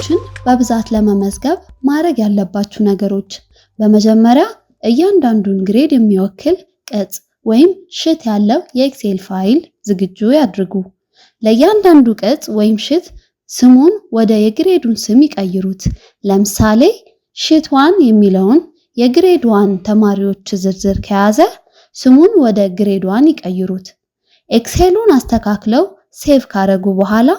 ተማሪዎችን በብዛት ለመመዝገብ ማድረግ ያለባችሁ ነገሮች፣ በመጀመሪያ እያንዳንዱን ግሬድ የሚወክል ቅጽ ወይም ሽት ያለው የኤክሴል ፋይል ዝግጁ ያድርጉ። ለእያንዳንዱ ቅጽ ወይም ሽት ስሙን ወደ የግሬዱን ስም ይቀይሩት። ለምሳሌ ሽት 1 የሚለውን የግሬድ 1 ተማሪዎች ዝርዝር ከያዘ ስሙን ወደ ግሬድ 1 ይቀይሩት። ኤክሴሉን አስተካክለው ሴቭ ካረጉ በኋላ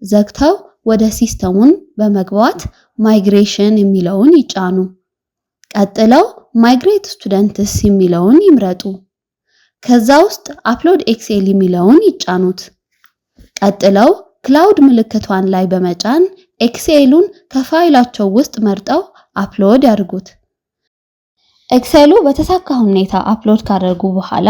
ዘግተው ወደ ሲስተሙን በመግባት ማይግሬሽን የሚለውን ይጫኑ። ቀጥለው ማይግሬት ስቱደንትስ የሚለውን ይምረጡ። ከዛ ውስጥ አፕሎድ ኤክሴል የሚለውን ይጫኑት። ቀጥለው ክላውድ ምልክቷን ላይ በመጫን ኤክሴሉን ከፋይላቸው ውስጥ መርጠው አፕሎድ ያድርጉት። ኤክሴሉ በተሳካ ሁኔታ አፕሎድ ካደረጉ በኋላ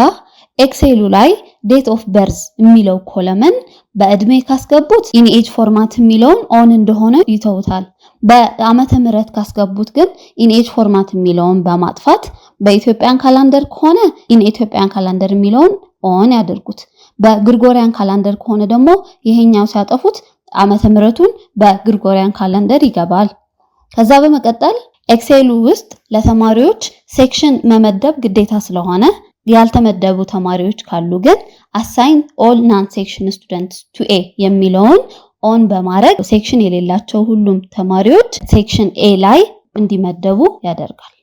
ኤክሴሉ ላይ ዴት ኦፍ በርዝ የሚለው ኮለመን በእድሜ ካስገቡት ኢን ኤጅ ፎርማት የሚለውን ኦን እንደሆነ ይተውታል። በዓመተ ምህረት ካስገቡት ግን ኢን ኤጅ ፎርማት የሚለውን በማጥፋት በኢትዮጵያን ካላንደር ከሆነ ኢን ኢትዮጵያን ካላንደር የሚለውን ኦን ያደርጉት። በግሪጎሪያን ካላንደር ከሆነ ደግሞ ይሄኛው ሲያጠፉት ዓመተ ምህረቱን በግሪጎሪያን ካላንደር ይገባል። ከዛ በመቀጠል ኤክሴሉ ውስጥ ለተማሪዎች ሴክሽን መመደብ ግዴታ ስለሆነ ያልተመደቡ ተማሪዎች ካሉ ግን assign all non-section students to A የሚለውን ኦን በማድረግ ሴክሽን የሌላቸው ሁሉም ተማሪዎች ሴክሽን A ላይ እንዲመደቡ ያደርጋል።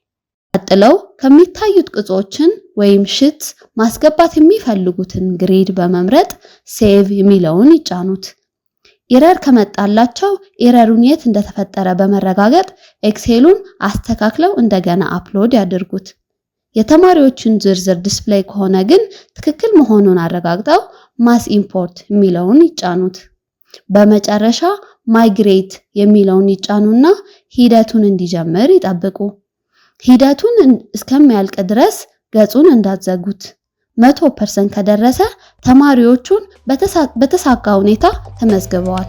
ቀጥለው ከሚታዩት ቅጾችን ወይም ሽት ማስገባት የሚፈልጉትን ግሬድ በመምረጥ ሴቭ የሚለውን ይጫኑት። ኤረር ከመጣላቸው ኤረሩን የት እንደተፈጠረ በመረጋገጥ ኤክሴሉን አስተካክለው እንደገና አፕሎድ ያድርጉት። የተማሪዎችን ዝርዝር ዲስፕሌይ ከሆነ ግን ትክክል መሆኑን አረጋግጠው ማስ ኢምፖርት የሚለውን ይጫኑት። በመጨረሻ ማይግሬት የሚለውን ይጫኑና ሂደቱን እንዲጀምር ይጠብቁ። ሂደቱን እስከሚያልቅ ድረስ ገጹን እንዳትዘጉት። 100% ከደረሰ ተማሪዎቹን በተሳካ ሁኔታ ተመዝግበዋል።